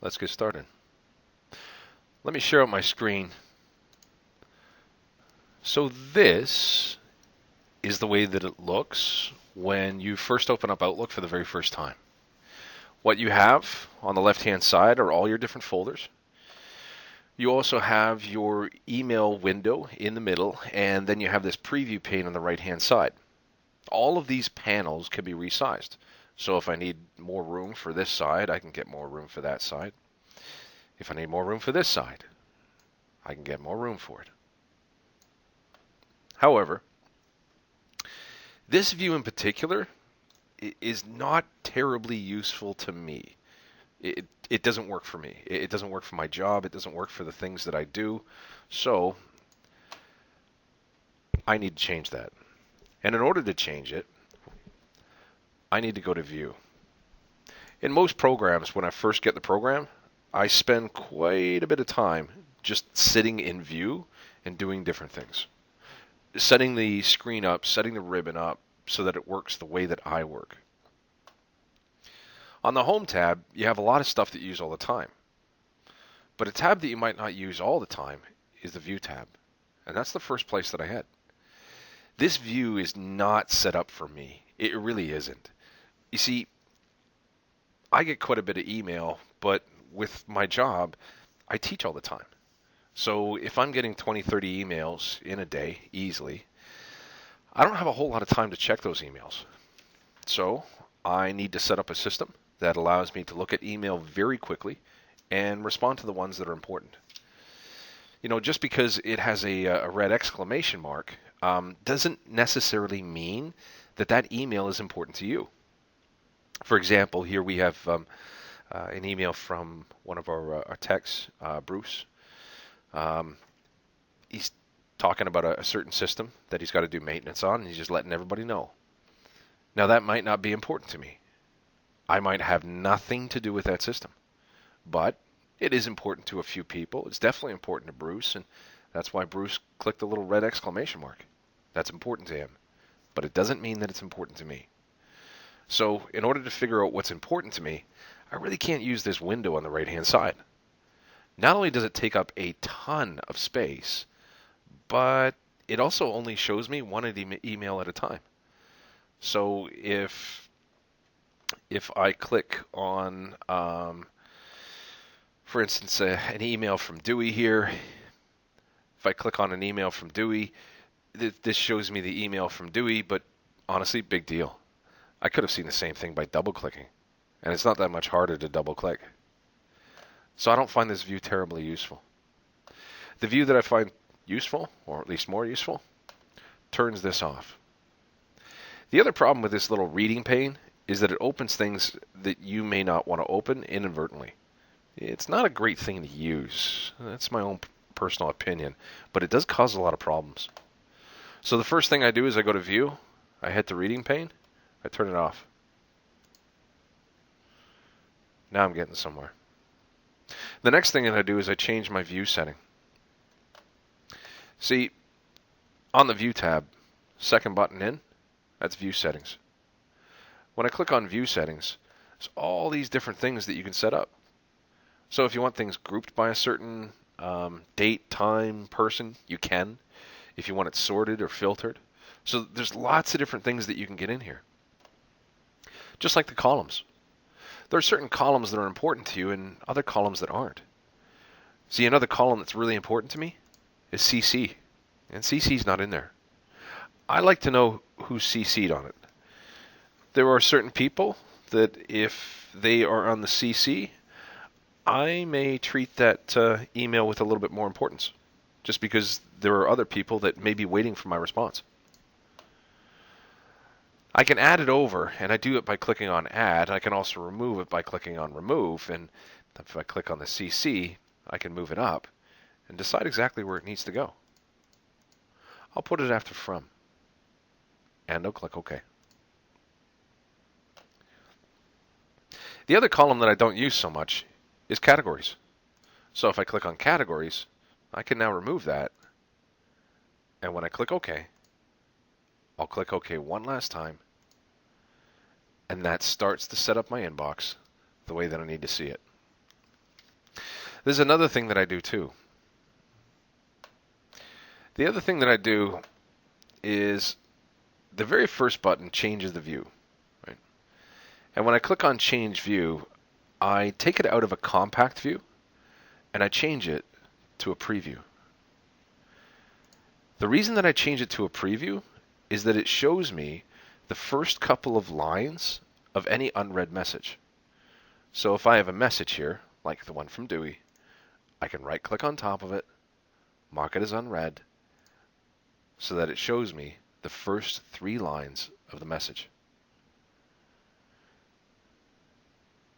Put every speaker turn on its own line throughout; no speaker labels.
Let's get started. Let me share out my screen. So this is the way that it looks when you first open up Outlook for the very first time. What you have on the left-hand side are all your different folders. You also have your email window in the middle, and then you have this preview pane on the right-hand side. All of these panels can be resized. So if I need more room for this side, I can get more room for that side. If I need more room for this side, I can get more room for it. However, this view in particular is not terribly useful to me. It doesn't work for me. It doesn't work for my job. It doesn't work for the things that I do. So I need to change that. And in order to change it, I need to go to View. In most programs, when I first get the program, I spend quite a bit of time just sitting in View and doing different things. Setting the screen up, setting the ribbon up so that it works the way that I work. On the Home tab, you have a lot of stuff that you use all the time. But a tab that you might not use all the time is the View tab. And that's the first place that I head. This view is not set up for me. It really isn't. You see, I get quite a bit of email, but with my job, I teach all the time. So if I'm getting 20, 30 emails in a day, easily, I don't have a whole lot of time to check those emails. So I need to set up a system that allows me to look at email very quickly and respond to the ones that are important. You know, just because it has a red exclamation mark doesn't necessarily mean that that email is important to you. For example, here we have an email from one of our techs, Bruce. He's talking about a certain system that he's got to do maintenance on, and he's just letting everybody know. Now, that might not be important to me. I might have nothing to do with that system, but it is important to a few people. It's definitely important to Bruce, and that's why Bruce clicked the little red exclamation mark. That's important to him, but it doesn't mean that it's important to me. So in order to figure out what's important to me, I really can't use this window on the right-hand side. Not only does it take up a ton of space, but it also only shows me one email at a time. So if I click on, for instance, an email from Dewey here, if I click on an email from Dewey, this shows me the email from Dewey, but honestly, big deal. I could have seen the same thing by double-clicking, and it's not that much harder to double-click. So I don't find this view terribly useful. The view that I find useful, or at least more useful, turns this off. The other problem with this little reading pane is that it opens things that you may not want to open inadvertently. It's not a great thing to use. That's my own personal opinion, but it does cause a lot of problems. So the first thing I do is I go to View, I hit the reading pane, I turn it off. Now I'm getting somewhere. The next thing that I do is I change my view setting. See, on the View tab, second button in, that's View Settings. When I click on View Settings, there's all these different things that you can set up. So if you want things grouped by a certain date, time, person, you can. If you want it sorted or filtered. So there's lots of different things that you can get in here. Just like the columns. There are certain columns that are important to you and other columns that aren't. See, another column that's really important to me is CC. And CC's not in there. I like to know who's CC'd on it. There are certain people that if they are on the CC, I may treat that email with a little bit more importance. Just because there are other people that may be waiting for my response. I can add it over, and I do it by clicking on Add. I can also remove it by clicking on Remove, and if I click on the CC, I can move it up and decide exactly where it needs to go. I'll put it after From, and I'll click OK. The other column that I don't use so much is Categories. So if I click on Categories, I can now remove that, And when I click OK, I'll click OK one last time, and that starts to set up my inbox the way that I need to see it. There's another thing that I do too. The other thing that I do is the very first button changes the view, right? And when I click on Change View, I take it out of a compact view and I change it to a preview. The reason that I change it to a preview is that it shows me the first couple of lines of any unread message. So if I have a message here, like the one from Dewey, I can right-click on top of it, mark it as unread, so that it shows me the first 3 lines of the message.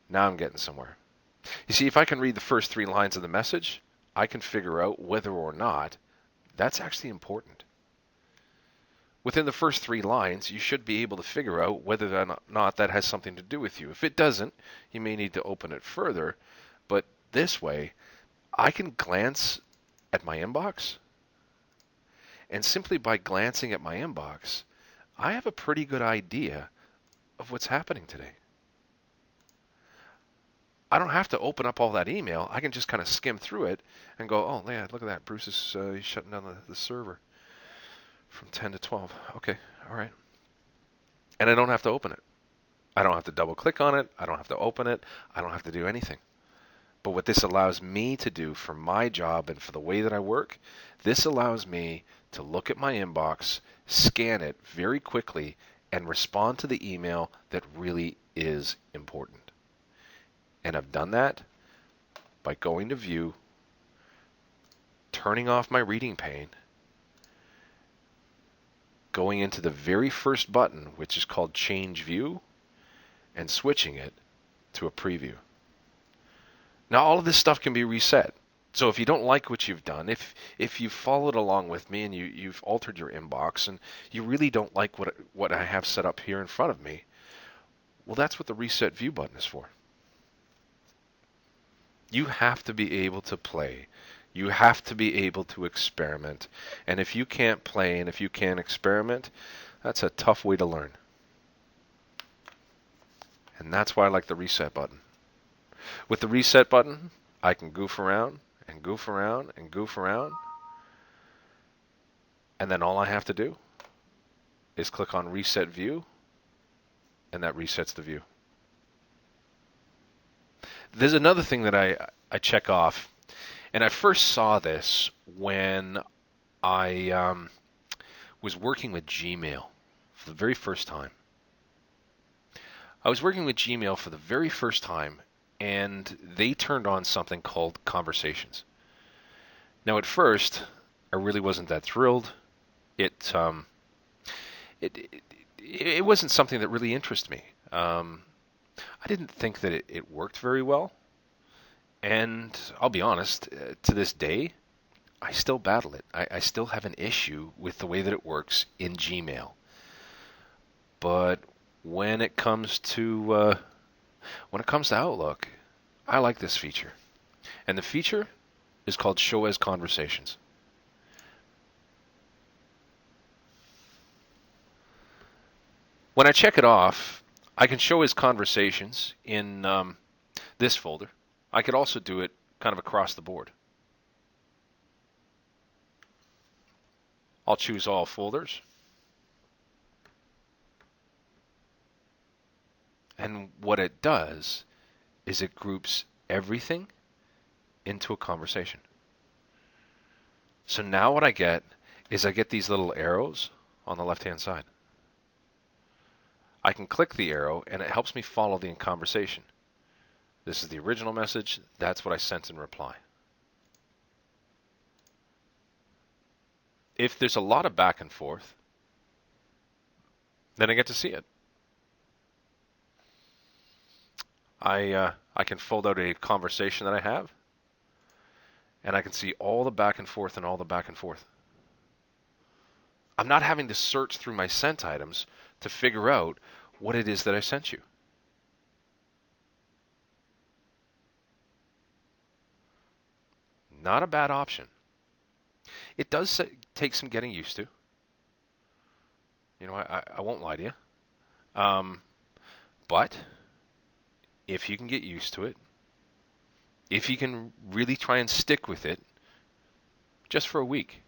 Now I'm getting somewhere. You see, if I can read the first 3 lines of the message, I can figure out whether or not that's actually important. Within the first 3 lines, you should be able to figure out whether or not that has something to do with you. If it doesn't, you may need to open it further, but this way, I can glance at my inbox, and simply by glancing at my inbox, I have a pretty good idea of what's happening today. I don't have to open up all that email. I can just kind of skim through it and go, oh, yeah, look at that. Bruce is he's shutting down the server from 10 to 12. Okay, all right. And I don't have to open it. I don't have to double click on it. I don't have to open it. I don't have to do anything. But what this allows me to do for my job and for the way that I work, this allows me to look at my inbox, scan it very quickly, and respond to the email that really is important. And I've done that by going to View, turning off my reading pane, going into the very first button, which is called Change View, and switching it to a preview. Now, all of this stuff can be reset. So if you don't like what you've done, if you've followed along with me and you've altered your inbox and you really don't like what I have set up here in front of me, well, that's what the Reset View button is for. You have to be able to play. You have to be able to experiment. And if you can't play and if you can't experiment, that's a tough way to learn. And that's why I like the Reset button. With the Reset button, I can goof around and goof around and goof around. And then all I have to do is click on Reset View, and that resets the view. There's another thing that I check off, and I first saw this when I was working with Gmail for the very first time. I was working with Gmail for the very first time, and they turned on something called Conversations. Now, at first, I really wasn't that thrilled. It wasn't something that really interested me. I didn't think that it worked very well. And I'll be honest, to this day, I still battle it. I still have an issue with the way that it works in Gmail. But when it comes to Outlook, I like this feature. And the feature is called Show as Conversations. When I check it off, I can show as conversations in this folder. I could also do it kind of across the board. I'll choose all folders. And what it does is it groups everything into a conversation. So now what I get is I get these little arrows on the left-hand side. I can click the arrow and it helps me follow the conversation. This is the original message. That's what I sent in reply. If there's a lot of back and forth, then I get to see it. I can fold out a conversation that I have, and I can see all the back and forth and all the back and forth. I'm not having to search through my sent items to figure out what it is that I sent you. Not a bad option. It does take some getting used to. You know, I won't lie to you. Um, but if you can get used to it, if you can really try and stick with it just for a week,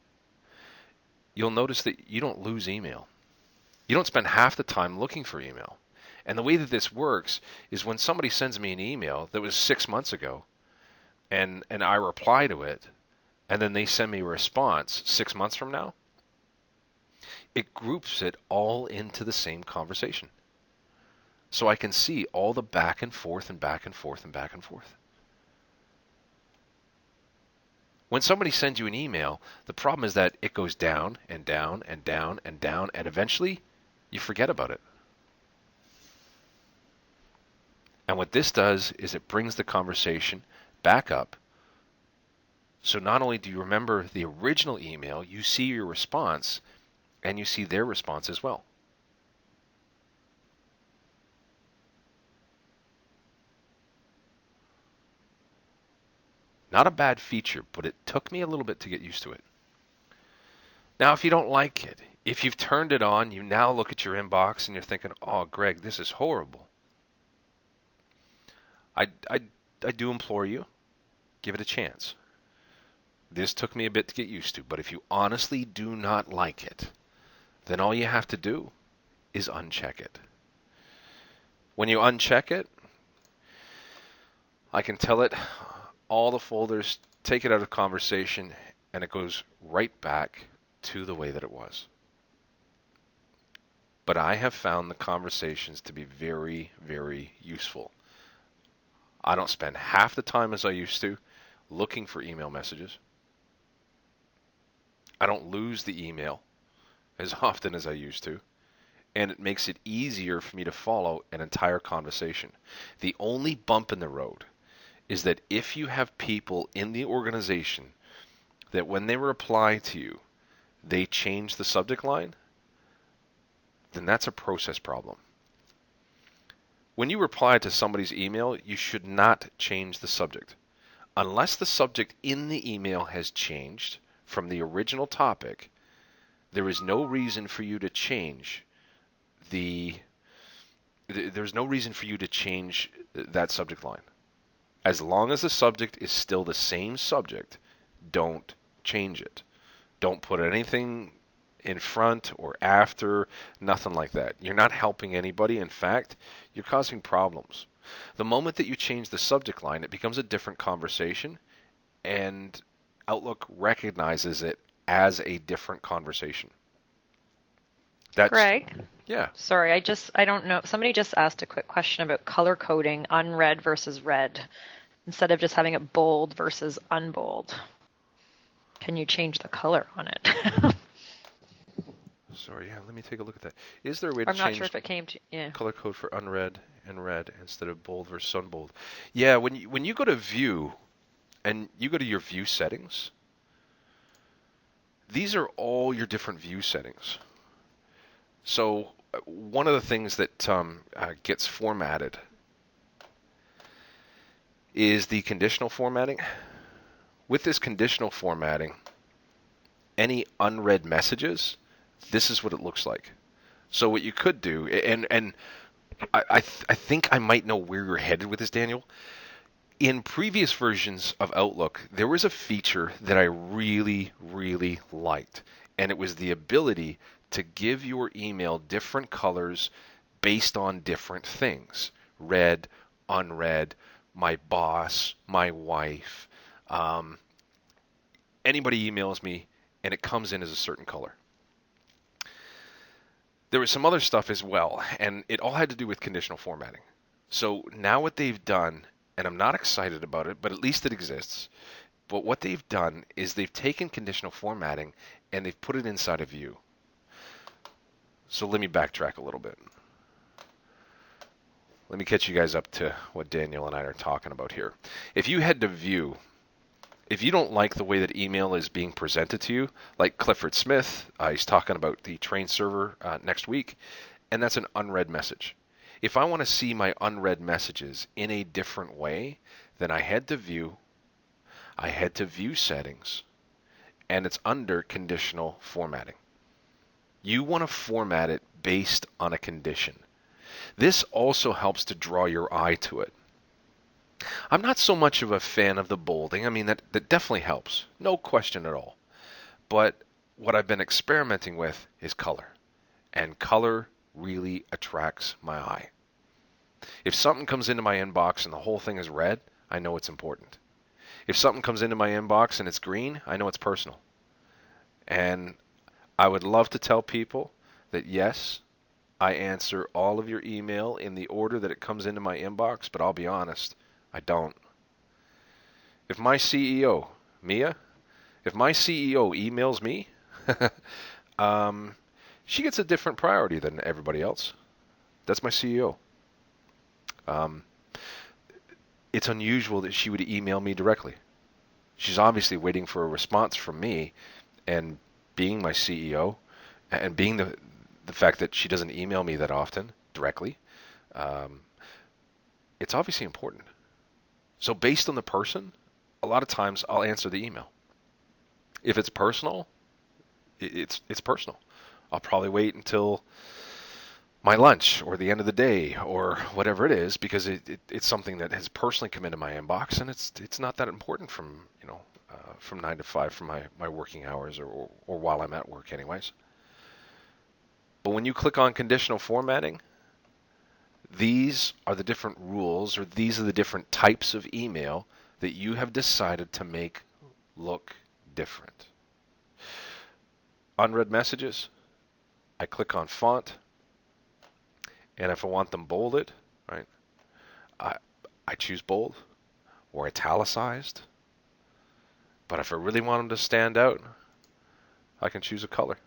you'll notice that you don't lose email. You don't spend half the time looking for email. And the way that this works is when somebody sends me an email that was 6 months ago and I reply to it, and then they send me a response 6 months from now, it groups it all into the same conversation. So I can see all the back and forth and back and forth and back and forth. When somebody sends you an email, the problem is that it goes down and down and down and down, and eventually you forget about it. And what this does is it brings the conversation back up. So not only do you remember the original email, you see your response, and you see their response as well. Not a bad feature, but it took me a little bit to get used to it. Now, if you don't like it, if you've turned it on, you now look at your inbox and you're thinking, oh, Greg, this is horrible. I do implore you, give it a chance. This took me a bit to get used to, but if you honestly do not like it, then all you have to do is uncheck it. When you uncheck it, I can tell it all the folders, take it out of conversation, and it goes right back to the way that it was. But I have found the conversations to be very, very useful. I don't spend half the time as I used to looking for email messages. I don't lose the email as often as I used to. And it makes it easier for me to follow an entire conversation. The only bump in the road is that if you have people in the organization that when they reply to you, they change the subject line, then that's a process problem. When you reply to somebody's email, you should not change the subject. Unless the subject in the email has changed from the original topic, there is no reason for you to change there's no reason for you to change that subject line. As long as the subject is still the same subject, don't change it. Don't put anything in front or after, nothing like that. You're not helping anybody. In fact, you're causing problems. The moment that you change the subject line, it becomes a different conversation, and Outlook recognizes it as a different conversation. That's,
Greg,
yeah.
sorry, I don't know. Somebody just asked a quick question about color coding, unread versus read, instead of just having it bold versus unbold. Can you change the color on it?
Sorry, yeah, let me take a look at that. Is there a way to
I'm not
change
sure if it came to, yeah.
color code for unread and read instead of bold versus unbold? Yeah, when you go to view and you go to your view settings, these are all your different view settings. So one of the things that gets formatted is the conditional formatting. With this conditional formatting, any unread messages, this is what it looks like. So what you could do, and I think I might know where you're headed with this, Daniel. In previous versions of Outlook, there was a feature that I really, really liked, and it was the ability to give your email different colors based on different things. Read, unread, my boss, my wife. Anybody emails me, and it comes in as a certain color. There was some other stuff as well, and it all had to do with conditional formatting. So now what they've done, and I'm not excited about it, but at least it exists. But what they've done is they've taken conditional formatting and they've put it inside of View. So let me backtrack a little bit. Let me catch you guys up to what Daniel and I are talking about here. If you head to View, if you don't like the way that email is being presented to you, like Clifford Smith, he's talking about the train server next week, and that's an unread message. If I want to see my unread messages in a different way, then I head to View, I head to View Settings, and it's under conditional formatting. You want to format it based on a condition. This also helps to draw your eye to it. I'm not so much of a fan of the bolding. I mean, that definitely helps. No question at all. But what I've been experimenting with is color. And color really attracts my eye. If something comes into my inbox and the whole thing is red, I know it's important. If something comes into my inbox and it's green, I know it's personal. And I would love to tell people that yes, I answer all of your email in the order that it comes into my inbox, but I'll be honest, I don't. If my CEO, Mia, if my CEO emails me, she gets a different priority than everybody else. That's my CEO. Um, it's unusual that she would email me directly. She's obviously waiting for a response from me, and being my CEO, and being the fact that she doesn't email me that often directly, um, it's obviously important. So based on the person, a lot of times I'll answer the email. If it's personal, it's personal. I'll probably wait until my lunch or the end of the day or whatever it is because it's something that has personally come into my inbox, and it's not that important from from 9 to 5 from my working hours or while I'm at work anyways. But when you click on conditional formatting, these are the different rules, or these are the different types of email that you have decided to make look different. Unread messages, I click on font, and if I want them bolded, right, I, I choose bold or italicized. But if I really want them to stand out, I can choose a color.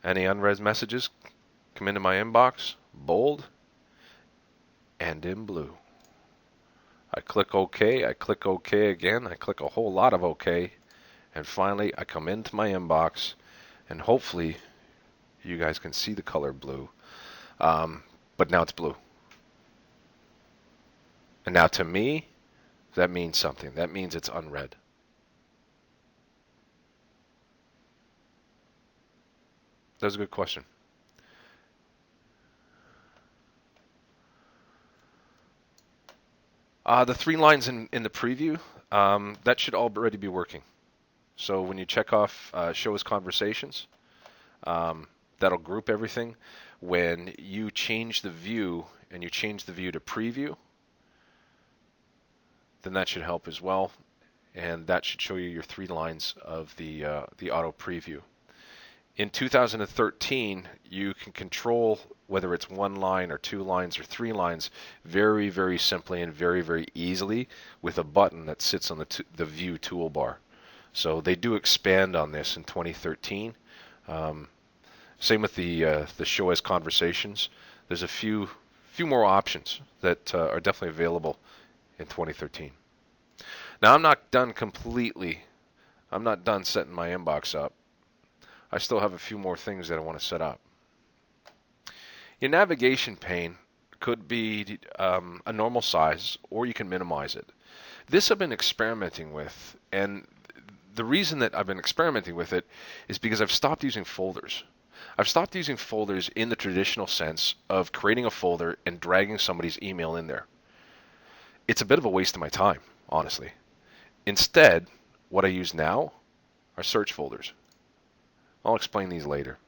Any unread messages come into my inbox, bold and in blue. I click OK, I click OK again, I click a whole lot of OK, and finally I come into my inbox, and hopefully you guys can see the color blue, but now it's blue. And now to me, that means something. That means it's unread. That's a good question. The 3 lines in the preview, that should already be working. So when you check off show as conversations, that'll group everything. When you change the view and you change the view to preview, then that should help as well. And that should show you your 3 lines of the auto preview. In 2013, you can control whether it's 1 line or 2 lines or 3 lines very, very simply and very, very easily with a button that sits on the view toolbar. So they do expand on this in 2013. Same with the show as conversations. There's a few more options that are definitely available in 2013. Now I'm not done completely. I'm not done setting my inbox up. I still have a few more things that I want to set up. Your navigation pane could be a normal size, or you can minimize it. This I've been experimenting with, and the reason that I've been experimenting with it is because I've stopped using folders. I've stopped using folders in the traditional sense of creating a folder and dragging somebody's email in there. It's a bit of a waste of my time, honestly. Instead, what I use now are search folders. I'll explain these later.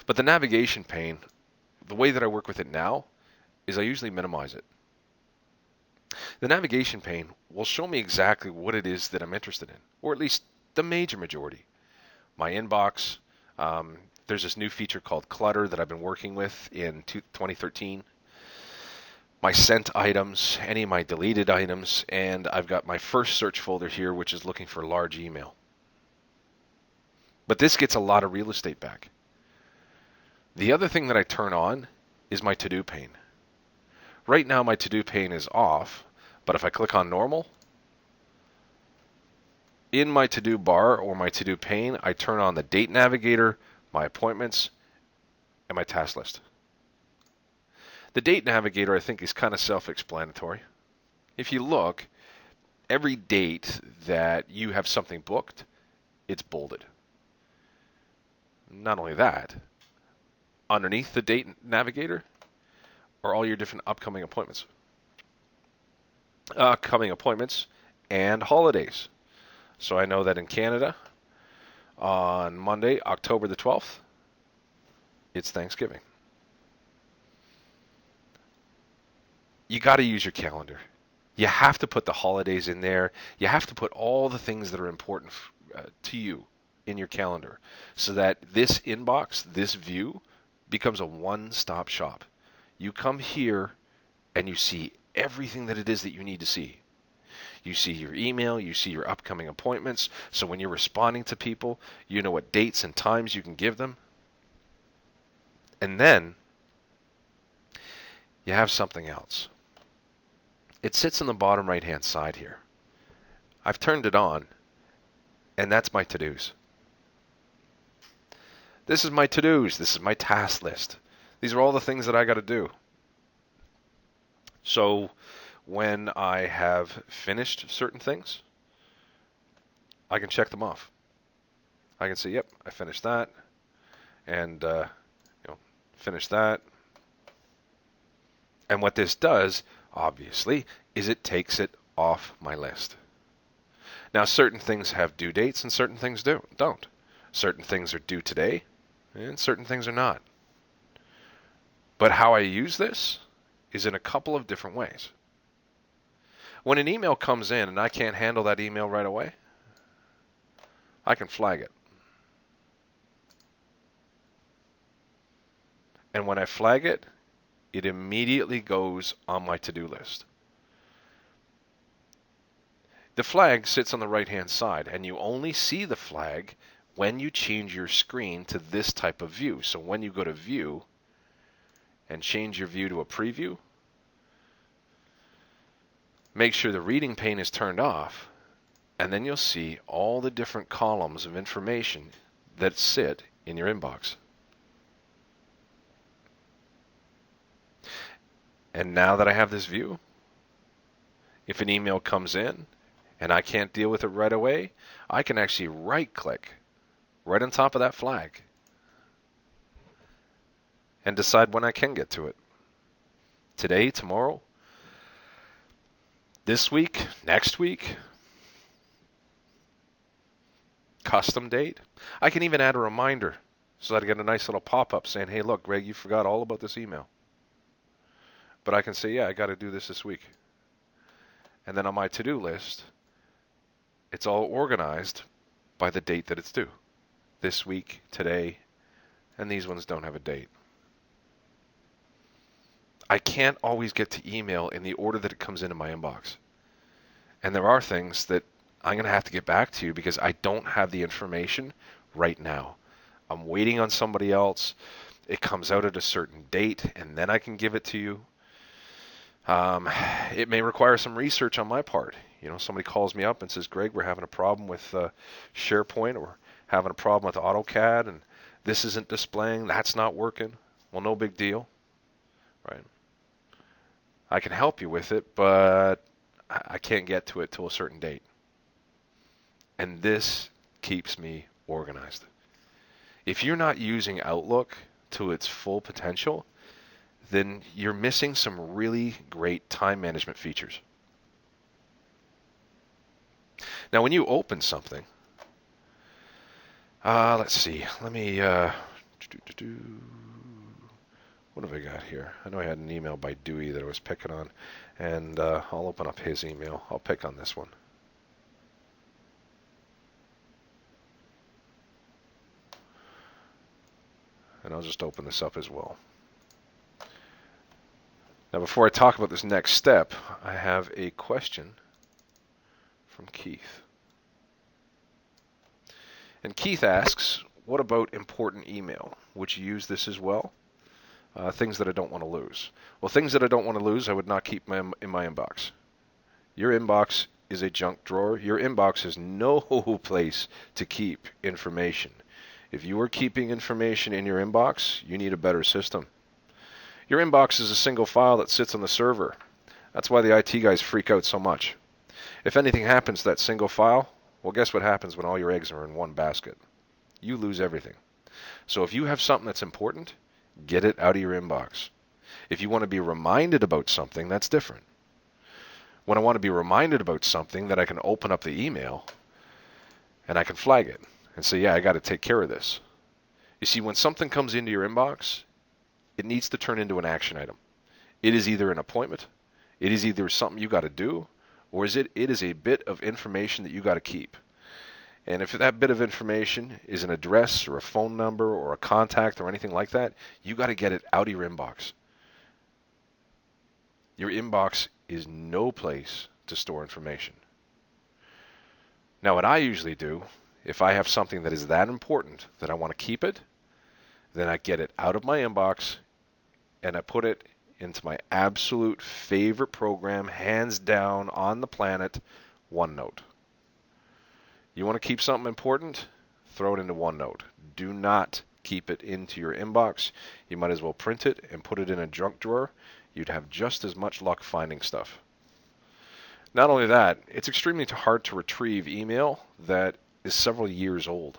But the navigation pane, the way that I work with it now is I usually minimize it. The navigation pane will show me exactly what it is that I'm interested in, or at least the major majority. My inbox, there's this new feature called Clutter that I've been working with in 2013. My sent items, any of my deleted items, and I've got my first search folder here, which is looking for large email. But this gets a lot of real estate back. The other thing that I turn on is my to-do pane. Right now my to-do pane is off, but if I click on normal, in my to-do bar or my to-do pane, I turn on the date navigator, my appointments, and my task list. The date navigator I think is kind of self-explanatory. If you look, every date that you have something booked, it's bolded. Not only that, underneath the date navigator are all your different upcoming appointments and holidays. So I know that in Canada, on Monday, October the 12th, it's Thanksgiving. You got to use your calendar. You have to put the holidays in there. You have to put all the things that are important to you in your calendar so that this inbox, this view, becomes a one-stop shop. You come here and you see everything that it is that you need to see. You see your email, you see your upcoming appointments, so when you're responding to people, you know what dates and times you can give them. And then you have something else. It sits on the bottom right-hand side here. I've turned it on, and that's my to-dos. This is my to-dos. This is my task list. These are all the things that I got to do. So when I have finished certain things, I can check them off. I can say, yep, I finished that, and finish that. And what this does, obviously, is it takes it off my list. Now, certain things have due dates and certain things don't. Certain things are due today and certain things are not. But how I use this is in a couple of different ways. When an email comes in and I can't handle that email right away, I can flag it. And when I flag it, it immediately goes on my to-do list. The flag sits on the right-hand side, and you only see the flag when you change your screen to this type of view. So when you go to View and change your view to a preview, make sure the reading pane is turned off, and then you'll see all the different columns of information that sit in your inbox. And now that I have this view, if an email comes in and I can't deal with it right away, I can actually right-click right on top of that flag and decide when I can get to it. Today, tomorrow, this week, next week, custom date. I can even add a reminder so that I get a nice little pop-up saying, hey, look, Greg, you forgot all about this email. But I can say, yeah, I got to do this week. And then on my to-do list, it's all organized by the date that it's due. This week, today, and these ones don't have a date. I can't always get to email in the order that it comes into my inbox. And there are things that I'm going to have to get back to you because I don't have the information right now. I'm waiting on somebody else. It comes out at a certain date, and then I can give it to you. It may require some research on my part. Somebody calls me up and says, Greg, we're having a problem with SharePoint, or having a problem with AutoCAD, and this isn't displaying, that's not working. Well, no big deal, right? I can help you with it, but I can't get to it till a certain date. And this keeps me organized. If you're not using Outlook to its full potential, then you're missing some really great time management features. Now, when you open something, let's see. Let me, what have I got here? I know I had an email by Dewey that I was picking on, and I'll open up his email. I'll pick on this one. And I'll just open this up as well. Now, before I talk about this next step, I have a question from Keith. And Keith asks, what about important email? Would you use this as well? Things that I don't want to lose. Well, things that I don't want to lose, I would not keep in my inbox. Your inbox is a junk drawer. Your inbox is no place to keep information. If you are keeping information in your inbox, you need a better system. Your inbox is a single file that sits on the server. That's why the IT guys freak out so much. If anything happens to that single file, well, guess what happens when all your eggs are in one basket? You lose everything. So if you have something that's important, get it out of your inbox. If you want to be reminded about something, that's different. When I want to be reminded about something, that I can open up the email and I can flag it and say, yeah, I got to take care of this. You see, when something comes into your inbox, it needs to turn into an action item. It is either an appointment, it is either something you got to do, or it is a bit of information that you got to keep. And if that bit of information is an address or a phone number or a contact or anything like that, you got to get it out of your inbox. Your inbox is no place to store information. Now, what I usually do, if I have something that is that important that I want to keep it, then I get it out of my inbox and I put it into my absolute favorite program, hands down on the planet, OneNote. You want to keep something important? Throw it into OneNote. Do not keep it into your inbox. You might as well print it and put it in a junk drawer. You'd have just as much luck finding stuff. Not only that, it's extremely hard to retrieve email that is several years old.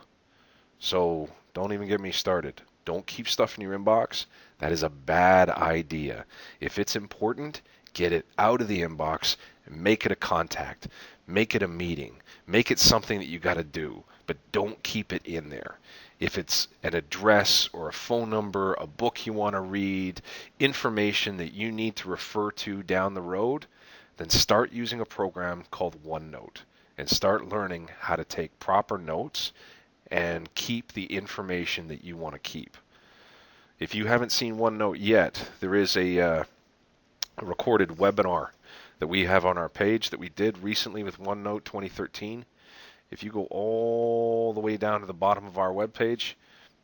So don't even get me started. Don't keep stuff in your inbox. That is a bad idea. If it's important, get it out of the inbox and make it a contact. Make it a meeting. Make it something that you got to do, but don't keep it in there. If it's an address or a phone number, a book you want to read, information that you need to refer to down the road, then start using a program called OneNote and start learning how to take proper notes and keep the information that you want to keep. If you haven't seen OneNote yet, there is a recorded webinar that we have on our page that we did recently with OneNote 2013. If you go all the way down to the bottom of our webpage,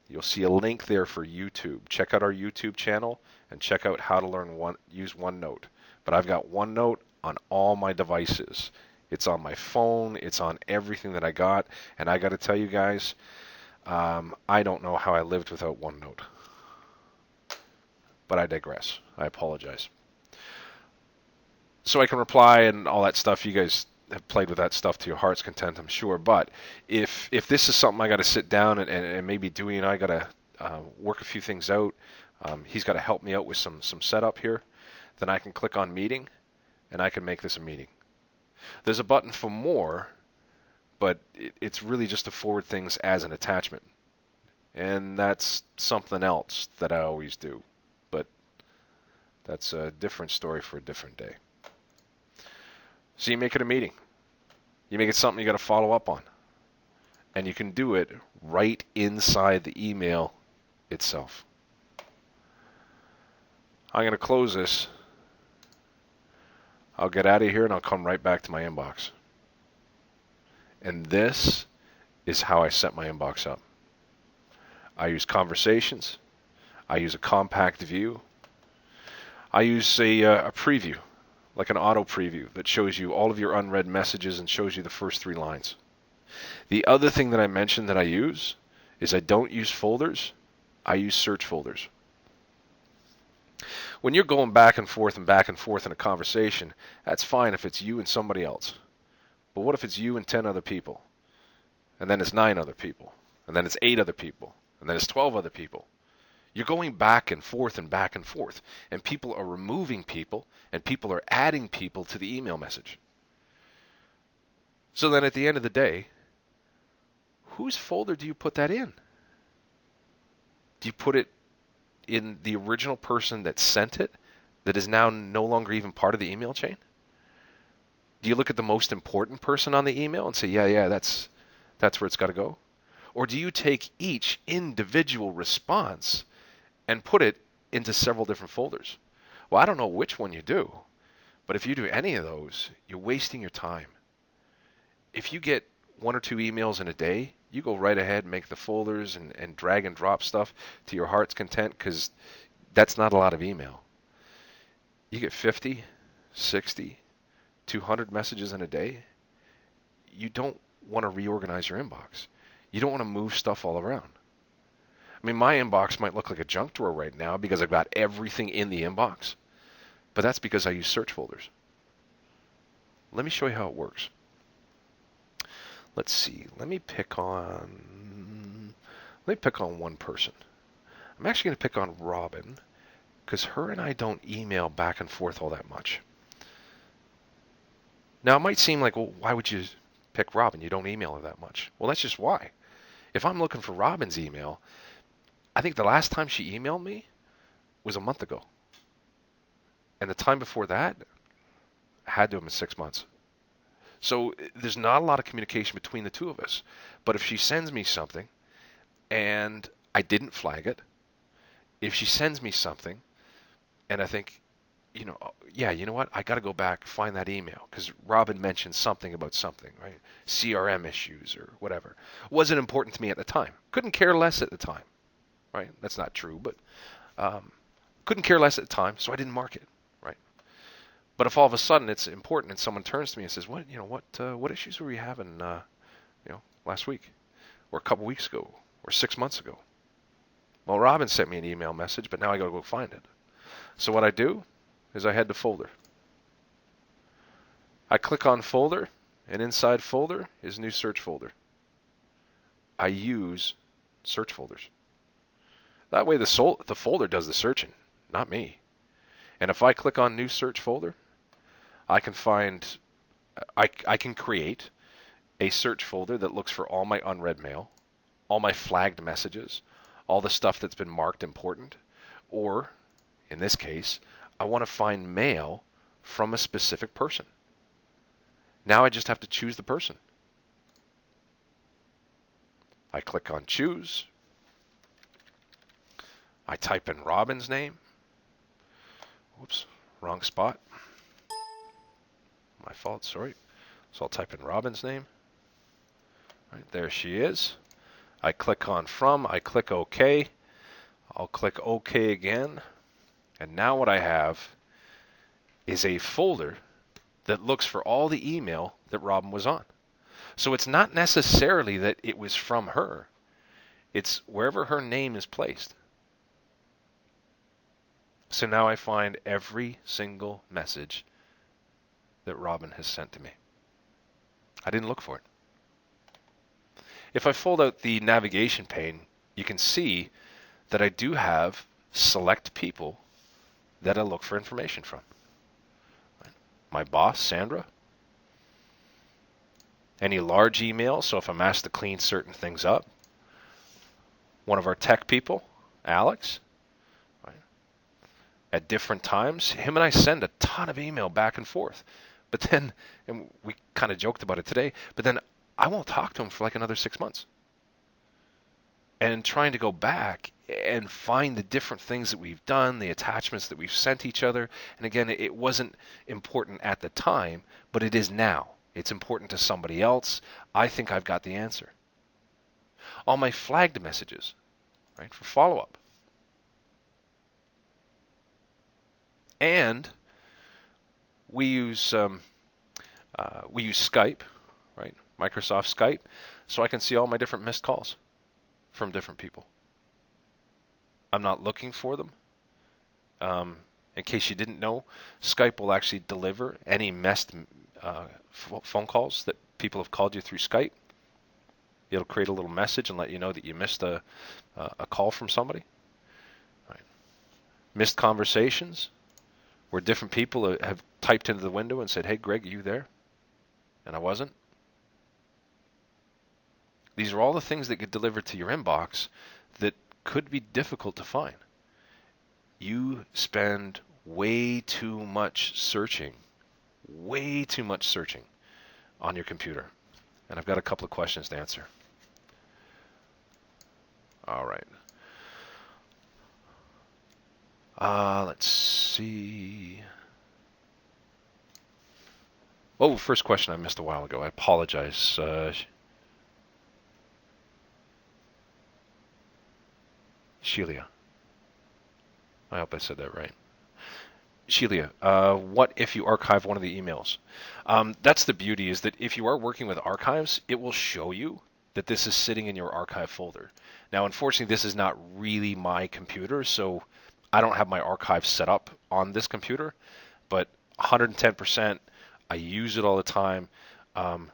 you'll see a link there for YouTube. Check out our YouTube channel and check out how to use OneNote. But I've got OneNote on all my devices. It's on my phone. It's on everything that I got. And I got to tell you guys, I don't know how I lived without OneNote. But I digress. I apologize. So I can reply and all that stuff. You guys have played with that stuff to your heart's content, I'm sure. But if this is something I got to sit down and maybe Dewey and I got to work a few things out, he's got to help me out with some setup here, then I can click on meeting and I can make this a meeting. There's a button for more, but it's really just to forward things as an attachment. And that's something else that I always do. But that's a different story for a different day. So you make it a meeting. You make it something you got to follow up on. And you can do it right inside the email itself. I'm going to close this. I'll get out of here and I'll come right back to my inbox. And this is how I set my inbox up. I use conversations. I use a compact view. I use a preview, like an auto preview that shows you all of your unread messages and shows you the first 3 lines. The other thing that I mentioned that I use is I don't use folders. I use search folders. When you're going back and forth in a conversation, that's fine if it's you and somebody else. But what if it's you and 10 other people? And then it's 9 other people. And then it's 8 other people. And then it's 12 other people. You're going back and forth and back and forth. And people are removing people, and people are adding people to the email message. So then at the end of the day, whose folder do you put that in? Do you put it in the original person that sent it, that is now no longer even part of the email chain? Do you look at the most important person on the email and say, yeah, that's where it's got to go? Or do you take each individual response and put it into several different folders? Well, I don't know which one you do, but if you do any of those, you're wasting your time. If you get 1 or 2 emails in a day, you go right ahead and make the folders and drag and drop stuff to your heart's content, because that's not a lot of email. You get 50, 60, 200 messages in a day. You don't want to reorganize your inbox. You don't want to move stuff all around. I mean, my inbox might look like a junk drawer right now because I've got everything in the inbox, but that's because I use search folders. let me show you how it works. Let's see. Let me pick on one person. I'm actually going to pick on Robin because her and I don't email back and forth all that much. Now, it might seem like, well, why would you pick Robin? You don't email her that much. Well, that's just why. If I'm looking for Robin's email, I think the last time she emailed me was a month ago. And the time before that had to have been 6 months. So there's not a lot of communication between the two of us. But if she sends me something and I didn't flag it, if she sends me something and I think, yeah, you know what? I got to go back, find that email because Robin mentioned something about something, right? CRM issues or whatever. Wasn't important to me at the time. Couldn't care less at the time, right? That's not true, but couldn't care less at the time, so I didn't mark it, right? But if all of a sudden it's important and someone turns to me and says, what issues were we having, last week or a couple weeks ago or 6 months ago? Well, Robin sent me an email message, but now I got to go find it. So what I do is I head to folder. I click on folder, and inside folder is new search folder. I use search folders. That way the folder does the searching, not me. And if I click on new search folder, I can create a search folder that looks for all my unread mail, all my flagged messages, all the stuff that's been marked important, or in this case, I want to find mail from a specific person. Now I just have to choose the person. I click on choose. I type in Robin's name. Whoops, wrong spot. My fault, sorry. So I'll type in Robin's name. Right, there she is. I click on from, I click OK. I'll click OK again. And now what I have is a folder that looks for all the email that Robin was on. So it's not necessarily that it was from her. It's wherever her name is placed. So now I find every single message that Robin has sent to me. I didn't look for it. If I fold out the navigation pane, you can see that I do have select people that I look for information from. My boss, Sandra. Any large emails, so if I'm asked to clean certain things up. One of our tech people, Alex. Right? At different times, him and I send a ton of email back and forth. But then, and we kind of joked about it today, but then I won't talk to him for like another 6 months. And trying to go back and find the different things that we've done, the attachments that we've sent each other. And again, it wasn't important at the time, but it is now. It's important to somebody else. I think I've got the answer. All my flagged messages, right, for follow-up. And we use Skype, right? Microsoft Skype, so I can see all my different missed calls from different people. I'm not looking for them. In case you didn't know, Skype will actually deliver any missed phone calls that people have called you through Skype. It'll create a little message and let you know that you missed a call from somebody. Right. Missed conversations where different people have typed into the window and said, "Hey, Greg, are you there?" And I wasn't. These are all the things that get delivered to your inbox that could be difficult to find. You spend way too much searching on your computer. And I've got a couple of questions to answer. All right. Let's see. Oh, first question I missed a while ago. I apologize. Shelia. I hope I said that right. Shelia, what if you archive one of the emails? That's the beauty, is that if you are working with archives, it will show you that this is sitting in your archive folder. Now, unfortunately, this is not really my computer, so I don't have my archive set up on this computer, but 110%, I use it all the time. Um,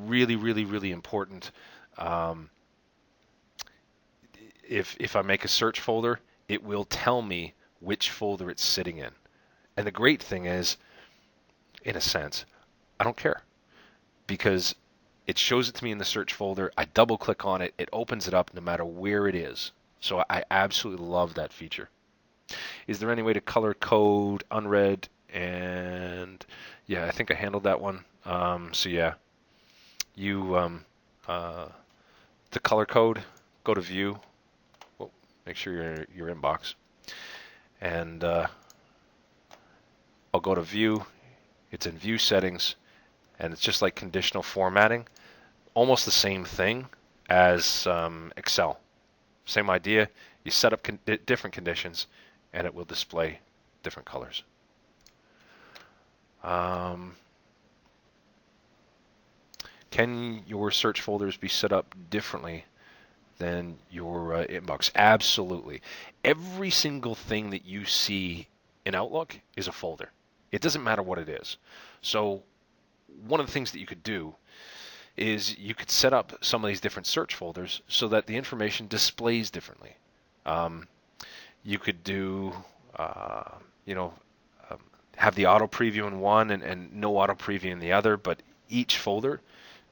really, really, really important. Um, if I make a search folder, it will tell me which folder it's sitting in. And the great thing is, in a sense, I don't care because it shows it to me in the search folder. I double click on it, it opens it up no matter where it is. So I absolutely love that feature. Is there any way to color code unread? And yeah, I think I handled that one. So yeah, you the color code, go to view. Well, make sure you're in your inbox, and I'll go to view. It's in view settings, and it's just like conditional formatting, almost the same thing as Excel. Same idea. You set up different conditions, and it will display different colors. Can your search folders be set up differently than your inbox? Absolutely. Every single thing that you see in Outlook is a folder. It doesn't matter what it is. So one of the things that you could do is you could set up some of these different search folders so that the information displays differently. You could do, you know, um, have the auto preview in one and no auto preview in the other, but each folder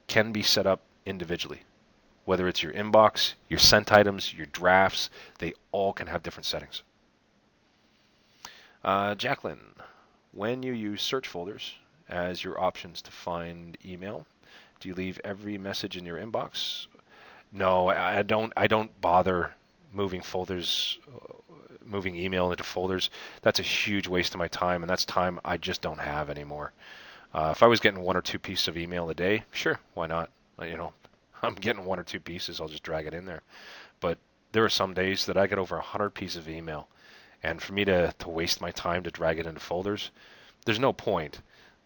can be set up individually. Whether it's your inbox, your sent items, your drafts, they all can have different settings. Jacqueline, when you use search folders as your options to find email, do you leave every message in your inbox? No, I don't. I don't bother moving folders, moving email into folders. That's a huge waste of my time, and that's time I just don't have anymore. If I was getting one or two pieces of email a day, sure, why not? You know, I'm getting one or two pieces, I'll just drag it in there. But there are some days that I get over 100 pieces of email, and for me to waste my time to drag it into folders, there's no point.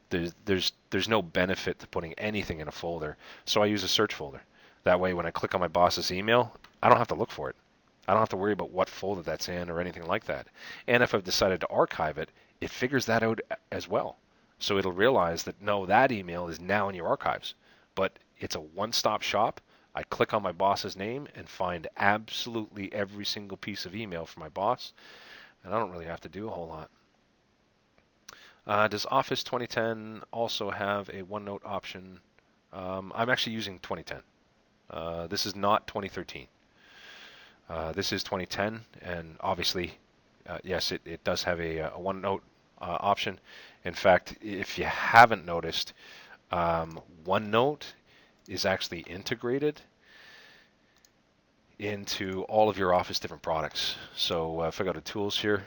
There's no benefit to putting anything in a folder. So I use a search folder. That way, when I click on my boss's email, I don't have to look for it. I don't have to worry about what folder that's in or anything like that. And if I've decided to archive it, it figures that out as well. So it'll realize that no, that email is now in your archives. But it's a one-stop shop. I click on my boss's name and find absolutely every single piece of email from my boss, and I don't really have to do a whole lot. Does Office 2010 also have a OneNote option? I'm actually using 2010. This is not 2013. This is 2010, and obviously, yes, it does have a OneNote option. In fact, if you haven't noticed, OneNote is actually integrated into all of your Office different products. So if I go to Tools here,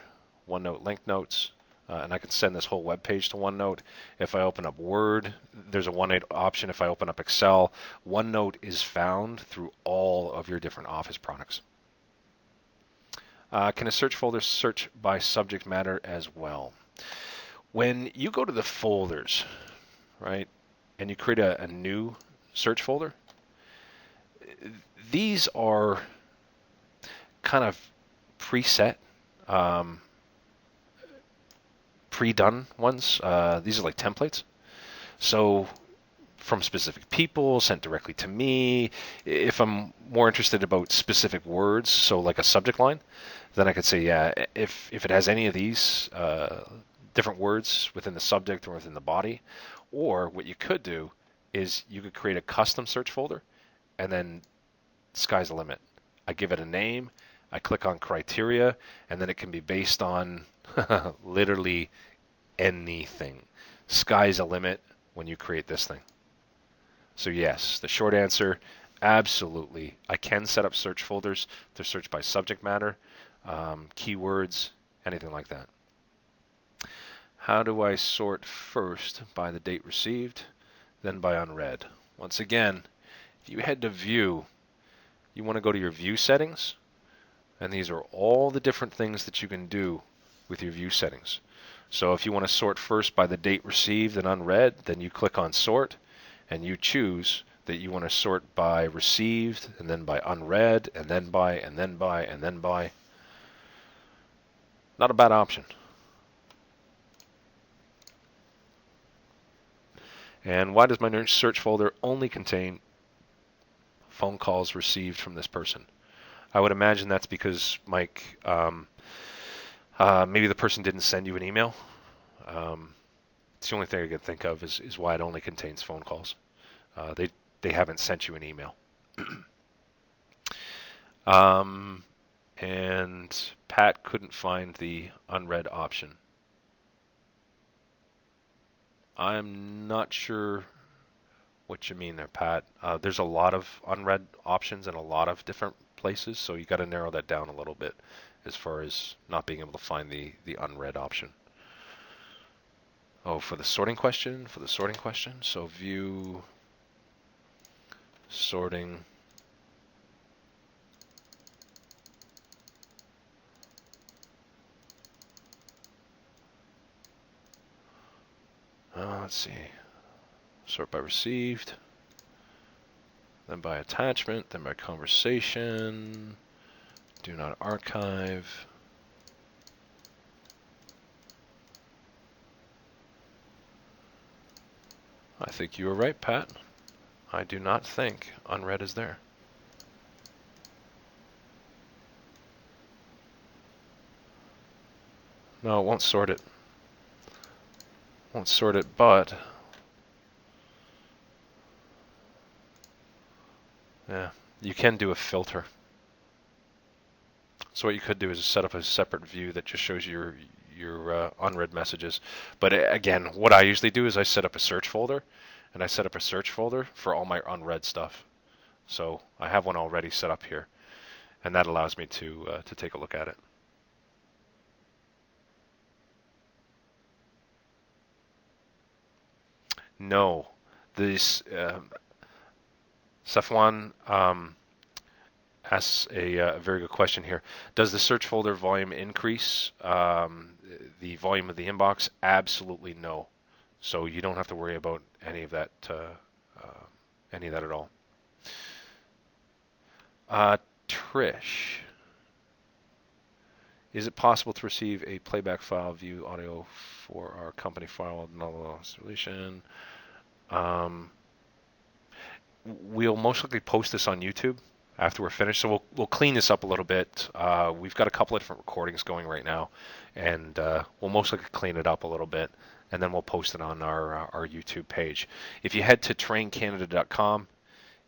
OneNote Link Notes, and I can send this whole web page to OneNote. If I open up Word, there's a OneNote option. If I open up Excel, OneNote is found through all of your different Office products. Can a search folder search by subject matter as well? When you go to the folders, right, and you create a new search folder, these are kind of preset, pre-done ones. These are like templates. So from specific people, sent directly to me. If I'm more interested about specific words, so like a subject line, then I could say, yeah, if it has any of these different words within the subject or within the body, or what you could do is you could create a custom search folder, and then sky's the limit. I give it a name, I click on criteria, and then it can be based on literally anything. Sky's the limit when you create this thing. So yes, the short answer, absolutely. I can set up search folders to search by subject matter, keywords, anything like that. How do I sort first by the date received, then by unread? Once again, if you head to View, you want to go to your View settings, and these are all the different things that you can do with your View settings. So if you want to sort first by the date received and unread, then you click on Sort, and you choose that you want to sort by received, and then by unread, and then by, and then by, and then by. Not a bad option. And why does my search folder only contain phone calls received from this person? I would imagine that's because, Mike, maybe the person didn't send you an email. It's the only thing I could think of is why it only contains phone calls. They haven't sent you an email. And Pat couldn't find the unread option. I'm not sure what you mean there, Pat. There's a lot of unread options in a lot of different places, so you got to narrow that down a little bit as far as not being able to find the unread option. Oh, for the sorting question? So view, sorting. Let's see. Sort by received, then by attachment, then by conversation. Do not archive. I think you were right, Pat. I do not think unread is there. No, it won't sort it. Won't sort it, but yeah, you can do a filter. So what you could do is set up a separate view that just shows your unread messages. But again, what I usually do is I set up a search folder, and I set up a search folder for all my unread stuff. So I have one already set up here, and that allows me to take a look at it. No, this Safwan asks a very good question here. Does the search folder volume increase the volume of the inbox? Absolutely no. So you don't have to worry about any of that at all. Trish, is it possible to receive a playback file view audio for our company file solution? We'll most likely post this on YouTube after we're finished, so we'll clean this up a little bit. We've got a couple of different recordings going right now, and we'll most likely clean it up a little bit, and then we'll post it on our YouTube page. If you head to traincanada.com,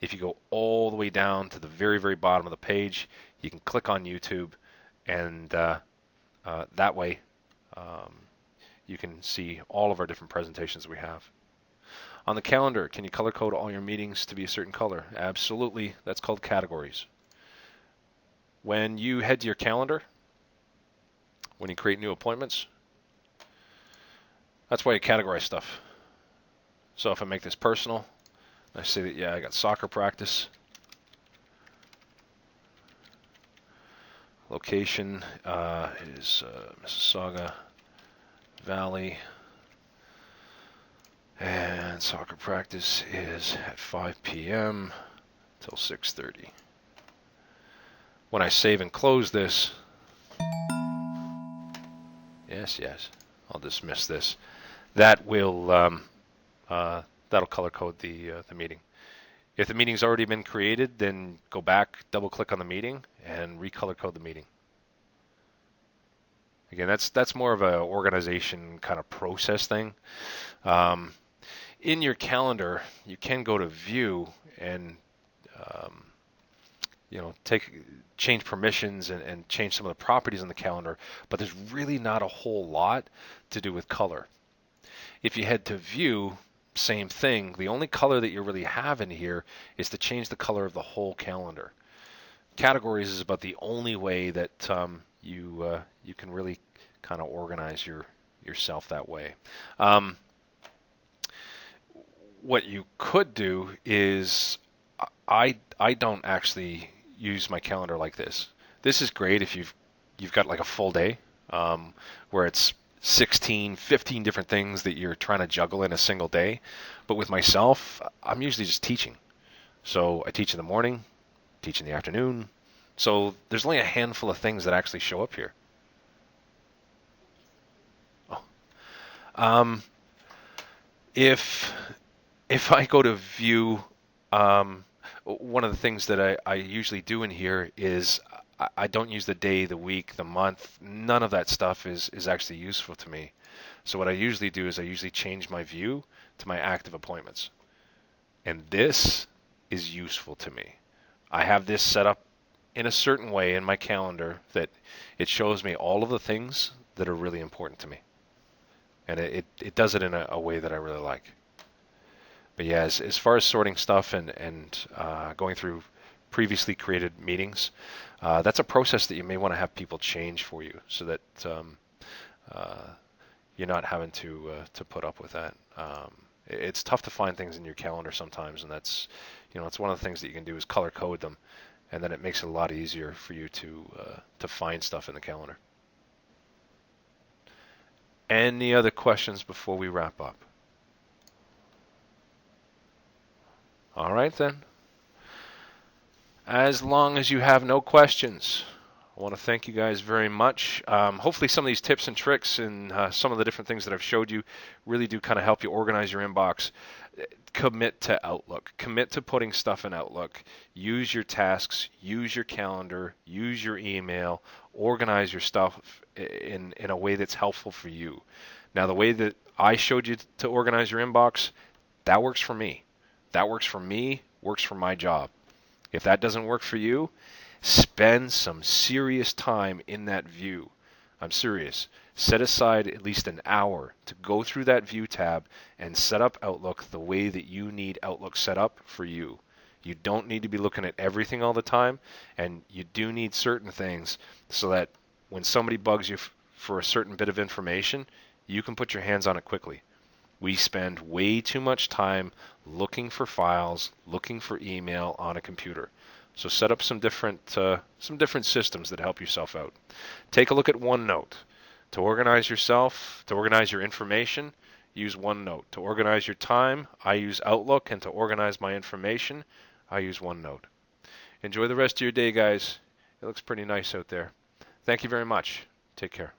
if you go all the way down to the very, very bottom of the page, you can click on YouTube, and that way you can see all of our different presentations we have. On the calendar, can you color code all your meetings to be a certain color? Absolutely. That's called categories. When you head to your calendar, when you create new appointments, that's why you categorize stuff. So if I make this personal, I say that, yeah, I got soccer practice. Location is Mississauga Valley. And soccer practice is at 5 p.m. till 6:30. When I save and close this, yes, I'll dismiss this. That will that'll color code the meeting. If the meeting's already been created, then go back, double click on the meeting, and recolor code the meeting. Again, that's more of an organization kind of process thing. In your calendar, you can go to View and change permissions and change some of the properties on the calendar, but there's really not a whole lot to do with color. If you head to View, same thing. The only color that you really have in here is to change the color of the whole calendar. Categories is about the only way that you can really kind of organize yourself that way. What you could do is I don't actually use my calendar like this. This is great if you've got like a full day where it's 16, 15 different things that you're trying to juggle in a single day. But with myself, I'm usually just teaching. So I teach in the morning, teach in the afternoon. So there's only a handful of things that actually show up here. Oh. If if I go to view, one of the things that I usually do in here is I don't use the day, the week, the month. None of that stuff is actually useful to me. So what I usually do is I usually change my view to my active appointments. And this is useful to me. I have this set up in a certain way in my calendar that it shows me all of the things that are really important to me. And it does it in a way that I really like. But yeah, as far as sorting stuff and going through previously created meetings, that's a process that you may want to have people change for you so that uh, you're not having to put up with that. It's tough to find things in your calendar sometimes, and it's one of the things that you can do is color code them, and then it makes it a lot easier for you to find stuff in the calendar. Any other questions before we wrap up? All right then. As long as you have no questions, I want to thank you guys very much. Hopefully some of these tips and tricks and some of the different things that I've showed you really do kind of help you organize your inbox. Commit to Outlook. Commit to putting stuff in Outlook. Use your tasks. Use your calendar. Use your email. Organize your stuff in a way that's helpful for you. Now, the way that I showed you to organize your inbox, that works for me. That works for me, works for my job. If that doesn't work for you, spend some serious time in that view. I'm serious. Set aside at least an hour to go through that view tab and set up Outlook the way that you need Outlook set up for you. You don't need to be looking at everything all the time, and you do need certain things so that when somebody bugs you for a certain bit of information, you can put your hands on it quickly. We spend way too much time looking for files, looking for email on a computer. So set up some different systems that help yourself out. Take a look at OneNote. To organize yourself, to organize your information, use OneNote. To organize your time, I use Outlook, and to organize my information, I use OneNote. Enjoy the rest of your day, guys. It looks pretty nice out there. Thank you very much. Take care.